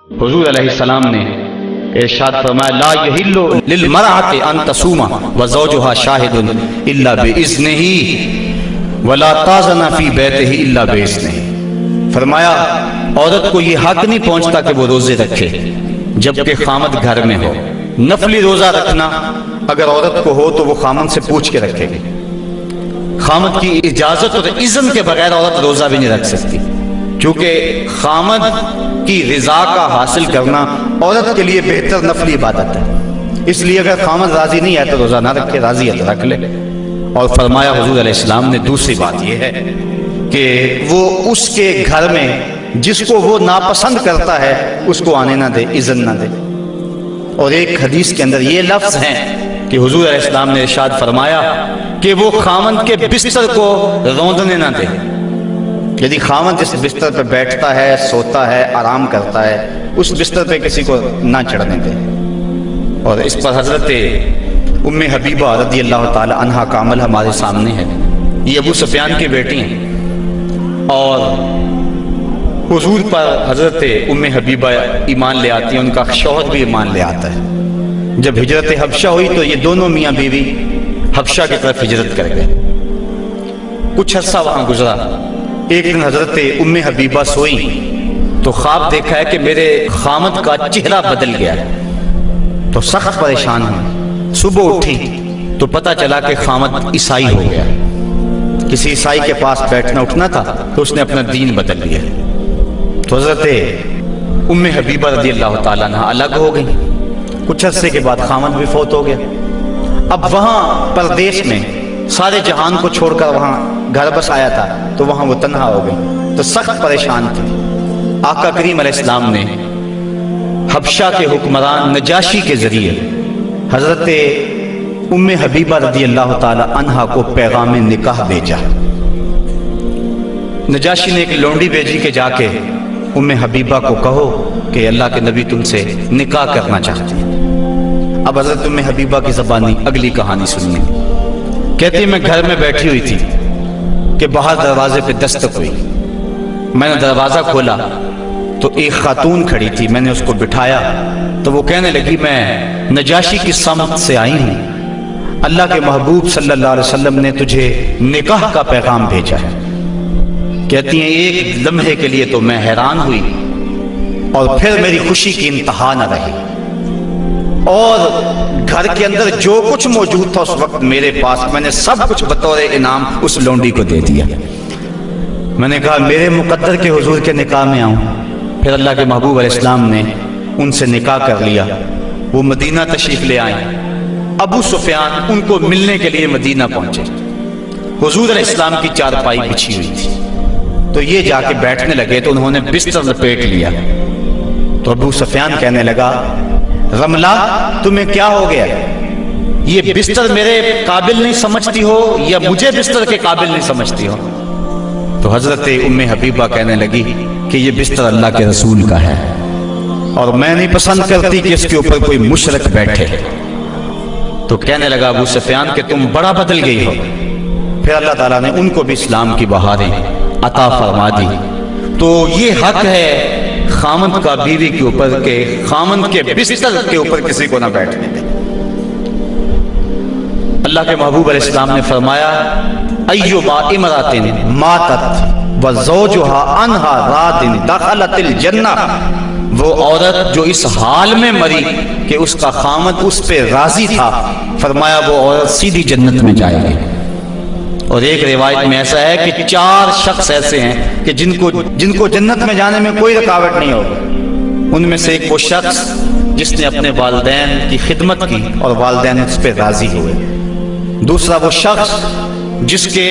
हुजूर अलैहिस्सलाम ने इरशाद फरमाया ला यहिल्लु लिलमरअति अन तसूमा व ज़ौजुहा शाहिदुन इल्ला बिइज़्निही वला ताज़ना फी बैतिही इल्ला बिइज़्निही। फरमाया औरत को ये हक नहीं पहुंचता कि वो रोजे रखे जबकि खामद घर में हो। नफली रोजा रखना अगर औरत को हो तो वो खामद से पूछ के रखेगी। खामद की इजाजत और इज़्न के बगैर औरत रोजा भी नहीं रख सकती, क्योंकि खामद की रिजा का हासिल करना औरत के लिए बेहतर नफली इबादत है। इसलिए अगर खामद राजी नहीं है तो रोजा ना रखे, राजी है तो रख ले। और फरमाया हुजूर अलैहिस्सलाम ने दूसरी बात यह है कि वो उसके घर में जिसको वो नापसंद करता है उसको आने ना दे, इज़्न ना दे। और एक हदीस के अंदर ये लफ्ज हैं कि हुजूर अलैहिस्सलाम ने इरशाद फरमाया कि वो खामद के बिस्तर को रौंदने ना दे। यदि खामद जिस बिस्तर पर बैठता है, सोता है, आराम करता है, उस बिस्तर पे किसी को ना चढ़ने दे। और इस पर हजरत उम्मे हबीबा रज़ी अल्लाह ताला अन्हा का अमल हमारे सामने है। ये अबू सुफियान की बेटी हैं और हुजूर पर हजरत उम्मे हबीबा ईमान ले आती हैं, उनका शौहर भी ईमान ले आता है। जब हिजरत हबशा हुई तो ये दोनों मियाँ बीवी हबशा की तरफ हिजरत कर गए। कुछ अर्सा वहां गुजरा। एक दिन हजरत उम्मे हबीबा सोई तो ख्वाब देखा है कि मेरे खामद का चेहरा बदल गया है, तो सख्त परेशान हुई। सुबह उठी तो पता चला कि खामद ईसाई हो गया। किसी ईसाई के पास बैठना उठना था तो उसने अपना दीन बदल लिया। तो हजरत उम्मे हबीबा रज़ी अल्लाह ताला अन्हा अलग हो गई। कुछ अरसे के बाद खामद भी फौत हो गया। अब वहां परदेश में सारे जहान को छोड़कर वहां घर बस आया था, तो वहां वो तन्हा हो गई, तो सख्त परेशान थे। आका करीम अलैहिस्सलाम ने हबशा के हुक्मरान नजाशी के जरिए हजरत उम्मे हबीबा रज़ी अल्लाह ताला अन्हा को पैगाम निकाह भेजा। नजाशी ने एक लौंडी भेजी के जाके उम्मे हबीबा को कहो कि अल्लाह के नबी तुमसे निकाह करना चाहते हैं। अब हजरत उम्मे हबीबा की ज़बानी अगली कहानी सुनिए। कहती मैं घर में बैठी हुई थी कि बाहर दरवाजे पे दस्तक हुई। मैंने दरवाजा खोला तो एक खातून खड़ी थी। मैंने उसको बिठाया तो वो कहने लगी मैं नजाशी की समत से आई हूँ, अल्लाह के महबूब सल्लल्लाहु अलैहि वसल्लम ने तुझे निकाह का पैगाम भेजा है। कहती हैं एक लम्हे के लिए तो मैं हैरान हुई और फिर मेरी खुशी की इंतहा न रही, और घर के अंदर जो कुछ मौजूद था उस वक्त मेरे पास, मैंने सब कुछ बतौर इनाम उस लौंडी को दे दिया। मैंने कहा मेरे मुकद्दर के हुजूर के निकाह में आऊं। फिर अल्लाह के महबूब अलैहिस्सलाम ने उनसे निकाह कर लिया। वो मदीना तशरीफ ले आए। अबू सुफियान उनको मिलने के लिए मदीना पहुंचे। हुजूर अलैहिस्सलाम की चारपाई बिछी हुई थी, तो ये जाके बैठने लगे तो उन्होंने बिस्तर लपेट लिया। तो अबू सुफियान कहने लगा रमला तुम्हें क्या हो गया, ये बिस्तर मेरे काबिल नहीं समझती हो या मुझे बिस्तर के काबिल नहीं समझती हो? तो हजरत उम्मे हबीबा कहने लगी कि ये बिस्तर अल्लाह के रसूल का है और मैं नहीं पसंद करती कि इसके ऊपर कोई मुशरिक बैठे। तो कहने लगा अबू सुफियान कि तुम बड़ा बदल गई हो। फिर अल्लाह ताला ने उनको भी इस्लाम की बहारें अता फरमा दी। तो ये हक है खामद का बीवी के ऊपर के खामद के बिस्तर के ऊपर किसी को ना बैठने दे। अल्लाह के महबूब अलैहिस्सलाम ने फरमाया अय्युमा इमरातिन मातत व ज़ौजुहा अन्हा रादिन दखलतिल जन्नह, वो औरत जो इस हाल में मरी कि उसका खामद उस पे राजी था, फरमाया वो औरत सीधी जन्नत में जाएगी। और एक रिवायत में ऐसा है कि 4 शख्स ऐसे हैं कि जिनको जन्नत में जाने में कोई रुकावट नहीं होगी। उनमें से एक वो शख्स जिसने अपने वालिदैन की खिदमत की और वालिदैन उस पर राजी हुए। दूसरा वो शख्स जिसके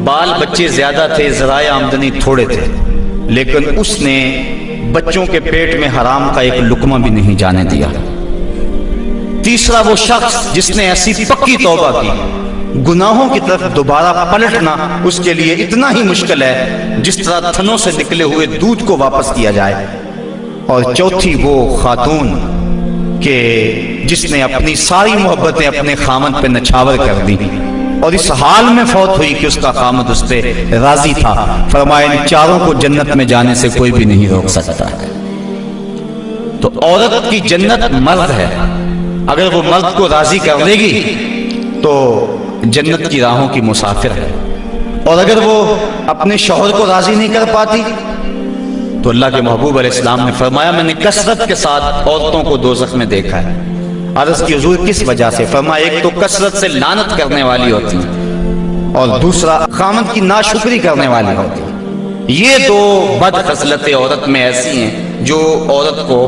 बाल बच्चे ज्यादा थे, ज़राए आमदनी थोड़े थे, लेकिन उसने बच्चों के पेट में हराम का एक लुकमा भी नहीं जाने दिया। तीसरा वो शख्स जिसने ऐसी पक्की तौबा की, गुनाहों की तरफ दोबारा पलटना उसके लिए इतना ही मुश्किल है जिस तरह थनों से निकले हुए दूध को वापस किया जाए। और चौथी वो खातून के जिसने अपनी सारी मोहब्बतें अपने खामद पे नछावर कर दी और इस हाल में फौत हुई कि उसका खामद उस पे राजी था। फरमाया इन चारों को जन्नत में जाने से कोई भी नहीं रोक सकता। تو عورت کی جنت مرد ہے، اگر وہ مرد کو راضی کر لے گی تو جنت کی راہوں کی مسافر ہے، اور اگر وہ اپنے شوہر کو راضی نہیں کر پاتی تو اللہ کے محبوب علیہ السلام نے فرمایا میں نے کثرت کے ساتھ عورتوں کو دوزخ میں دیکھا ہے۔ عرض کی حضور کس وجہ سے؟ فرمایا ایک تو کثرت سے لعنت کرنے والی ہوتی ہے، اور دوسرا خامد کی ناشکری کرنے والی ہوتی ہے۔ یہ دو بد خصلتیں عورت میں ایسی ہیں جو عورت کو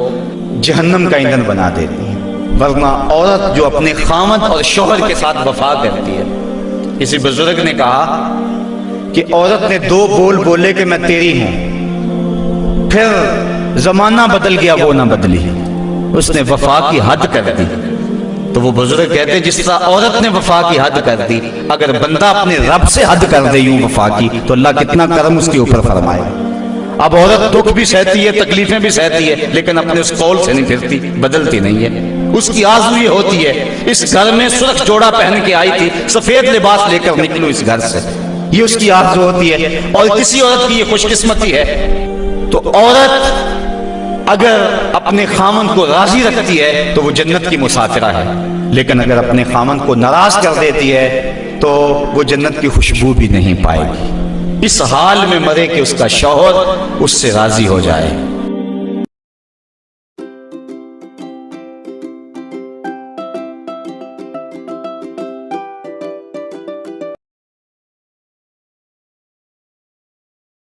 جہنم کا ایندھن بنا دیتی ہیں۔ ورنہ عورت جو اپنے خامد اور شوہر کے ساتھ وفا کرتی ہے، کسی بزرگ نے کہا کہ عورت نے دو بول بولے کہ میں تیری ہوں، پھر زمانہ بدل گیا وہ نہ بدلی، اس نے وفا کی حد کر دی۔ تو وہ بزرگ کہتے ہیں جس طرح عورت نے وفا کی حد کر دی، اگر بندہ اپنے رب سے حد کر دے یوں وفا کی تو اللہ کتنا کرم اس کے اوپر فرمائے۔ اب عورت دکھ بھی سہتی ہے، تکلیفیں بھی سہتی ہے، لیکن اپنے اس قول سے نہیں پھرتی، بدلتی نہیں ہے۔ اس کی آرزو یہ ہوتی ہے اس گھر میں سرخ جوڑا پہن کے آئی تھی، سفید لباس لے کر نکلوں اس گھر سے، یہ اس کی آرزو ہوتی ہے۔ اور کسی عورت کی یہ خوش قسمتی ہے۔ تو عورت اگر اپنے خامن کو راضی رکھتی ہے تو وہ جنت کی مسافرہ ہے، لیکن اگر اپنے خامن کو ناراض کر دیتی ہے تو وہ جنت کی خوشبو بھی نہیں پائے گی۔ اس حال میں مرے کہ اس کا شوہر اس سے راضی ہو جائے۔